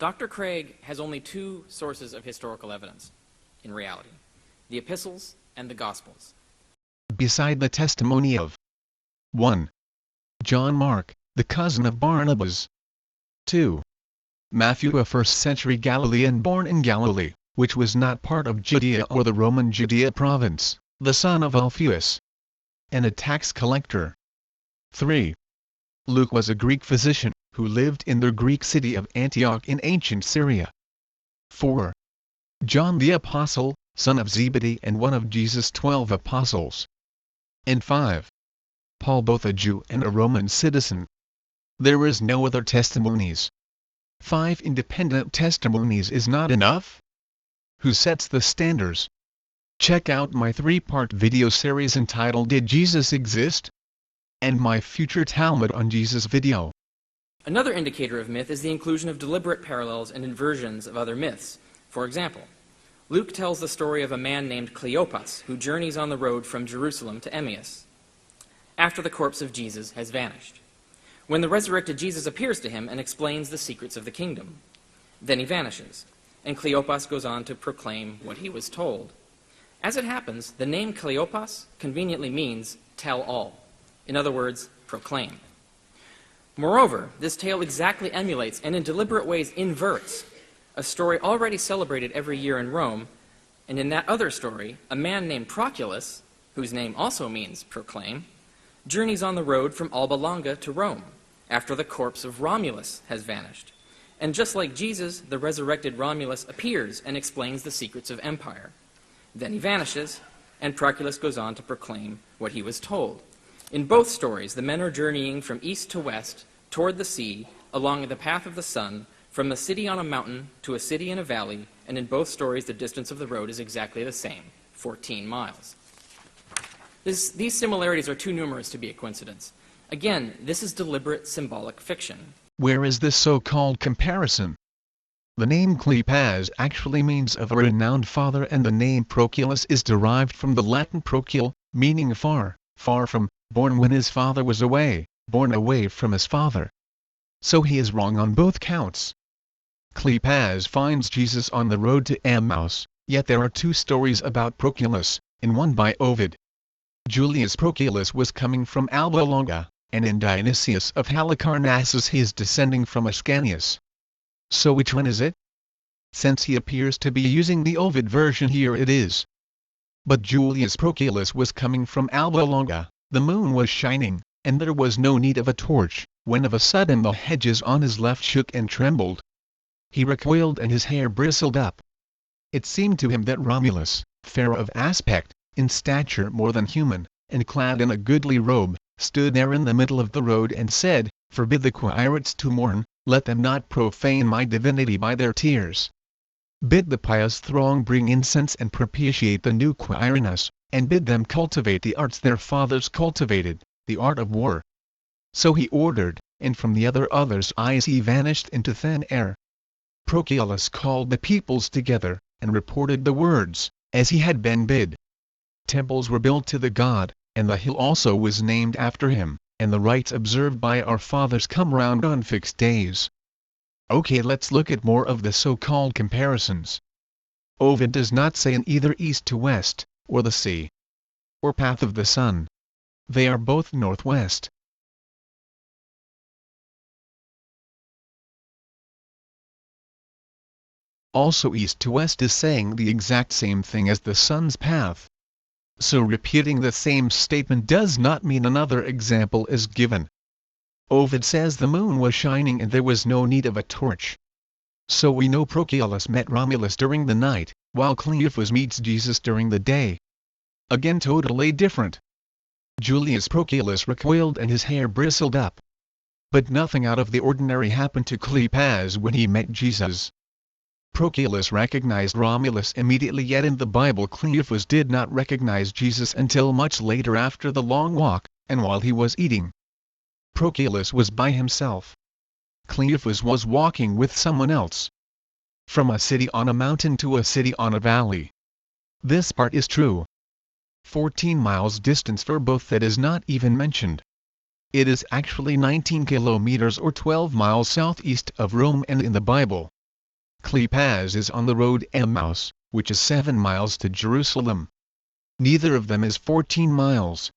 Dr. Craig has only two sources of historical evidence, in reality: the epistles and the Gospels. Beside the testimony of 1. John Mark, the cousin of Barnabas. 2. Matthew, a first-century Galilean born in Galilee, which was not part of Judea or the Roman Judea province, the son of Alphaeus, and a tax collector. 3. Luke was a Greek physician, who lived in the Greek city of Antioch in ancient Syria. 4. John the Apostle, son of Zebedee and one of Jesus' 12 apostles. And 5. Paul, both a Jew and a Roman citizen. There is no other testimonies. 5 independent testimonies is not enough? Who sets the standards? Check out my 3-part video series entitled Did Jesus Exist? And my future Talmud on Jesus video. Another indicator of myth is the inclusion of deliberate parallels and inversions of other myths. For example, Luke tells the story of a man named Cleopas who journeys on the road from Jerusalem to Emmaus after the corpse of Jesus has vanished, when the resurrected Jesus appears to him and explains the secrets of the kingdom. Then he vanishes, and Cleopas goes on to proclaim what he was told. As it happens, the name Cleopas conveniently means tell all. In other words, proclaim. Moreover, this tale exactly emulates and in deliberate ways inverts a story already celebrated every year in Rome, and in that other story, a man named Proculus, whose name also means proclaim, journeys on the road from Alba Longa to Rome after the corpse of Romulus has vanished. And just like Jesus, the resurrected Romulus appears and explains the secrets of empire. Then he vanishes, and Proculus goes on to proclaim what he was told. In both stories, the men are journeying from east to west toward the sea along the path of the sun, from a city on a mountain to a city in a valley, and in both stories the distance of the road is exactly the same, 14 miles. These similarities are too numerous to be a coincidence. Again, this is deliberate symbolic fiction. Where is this so-called comparison? The name Cleopas actually means of a renowned father, and the name Proculus is derived from the Latin procul, meaning far, far from, born when his father was away, born away from his father. So he is wrong on both counts. Cleopas finds Jesus on the road to Emmaus, yet there are two stories about Proculus, in one by Ovid. Julius Proculus was coming from Alba Longa, and in Dionysius of Halicarnassus he is descending from Ascanius. So which one is it? Since he appears to be using the Ovid version, here it is. But Julius Proculus was coming from Alba Longa, the moon was shining, and there was no need of a torch, when of a sudden the hedges on his left shook and trembled. He recoiled and his hair bristled up. It seemed to him that Romulus, fair of aspect, in stature more than human, and clad in a goodly robe, stood there in the middle of the road and said, Forbid the Quirites to mourn, let them not profane my divinity by their tears. Bid the pious throng bring incense and propitiate the new Quirinus, and bid them cultivate the arts their fathers cultivated, the art of war. So he ordered, and from the others' eyes he vanished into thin air. Proculus called the peoples together, and reported the words, as he had been bid. Temples were built to the god, and the hill also was named after him, and the rites observed by our fathers come round on fixed days. Okay, let's look at more of the so-called comparisons. Ovid does not say in either east to west, or the sea, or path of the sun. They are both northwest. Also east to west is saying the exact same thing as the sun's path. So repeating the same statement does not mean another example is given. Ovid says the moon was shining and there was no need of a torch. So we know Proculus met Romulus during the night, while Cleopas meets Jesus during the day. Again totally different. Julius Proculus recoiled and his hair bristled up. But nothing out of the ordinary happened to Cleopas when he met Jesus. Proculus recognized Romulus immediately, yet in the Bible Cleopas did not recognize Jesus until much later after the long walk, and while he was eating. Proculus was by himself. Cleopas was walking with someone else. From a city on a mountain to a city on a valley. This part is true. 14 miles distance for both, that is not even mentioned. It is actually 19 kilometers or 12 miles southeast of Rome, and in the Bible, Cleopas is on the road Emmaus, which is 7 miles to Jerusalem. Neither of them is 14 miles.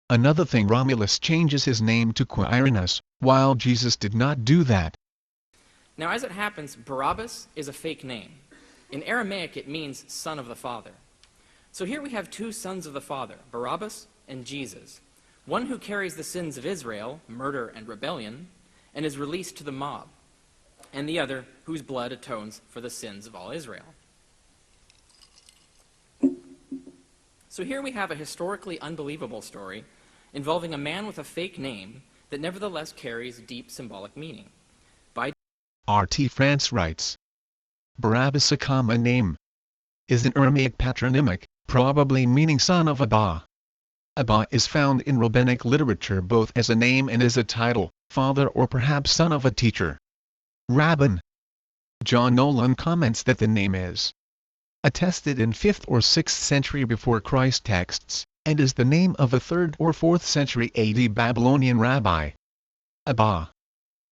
Another thing, Romulus changes his name to Quirinus, while Jesus did not do that. Now, as it happens, Barabbas is a fake name. In Aramaic, it means son of the father. So here we have two sons of the father, Barabbas and Jesus. One who carries the sins of Israel, murder and rebellion, and is released to the mob, and the other whose blood atones for the sins of all Israel. So here we have a historically unbelievable story involving a man with a fake name that nevertheless carries deep symbolic meaning. R.T. France writes, Barabbas, a common name, is an Aramaic patronymic, probably meaning son of Abba. Abba is found in rabbinic literature both as a name and as a title, father or perhaps son of a teacher. Rabbin John Nolan comments that the name is attested in 5th or 6th century before Christ texts, and is the name of a 3rd or 4th century AD Babylonian rabbi. Abba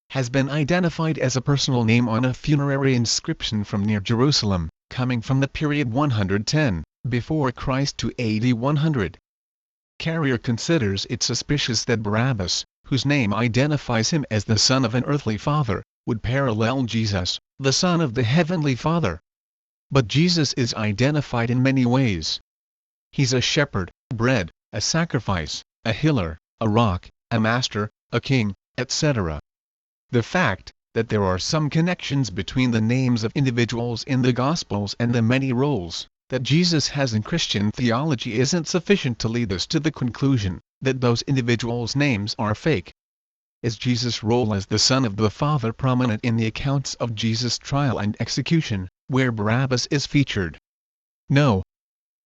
has been identified as a personal name on a funerary inscription from near Jerusalem, coming from the period 110 before Christ to AD 100. Carrier considers it suspicious that Barabbas, whose name identifies him as the son of an earthly father, would parallel Jesus, the son of the heavenly Father. But Jesus is identified in many ways. He's a shepherd, bread, a sacrifice, a healer, a rock, a master, a king, etc. The fact that there are some connections between the names of individuals in the Gospels and the many roles that Jesus has in Christian theology isn't sufficient to lead us to the conclusion that those individuals' names are fake. Is Jesus' role as the Son of the Father prominent in the accounts of Jesus' trial and execution, where Barabbas is featured? No.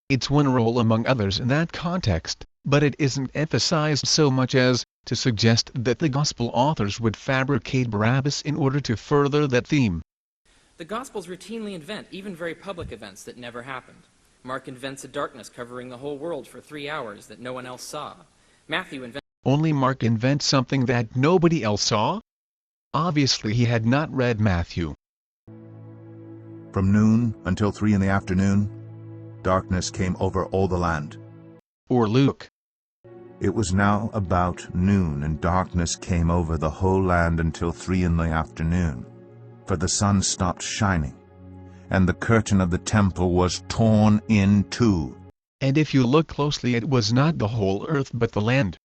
It's one role among others in that context, but it isn't emphasized so much as to suggest that the Gospel authors would fabricate Barabbas in order to further that theme. The Gospels routinely invent even very public events that never happened. Mark invents a darkness covering the whole world for 3 hours that no one else saw. Matthew invents... Only Mark invents something that nobody else saw? Obviously he had not read Matthew. From noon until 3 in the afternoon, darkness came over all the land. Or Luke. It was now about noon, and darkness came over the whole land until 3 in the afternoon. For the sun stopped shining, and the curtain of the temple was torn in two. And if you look closely, it was not the whole earth but the land,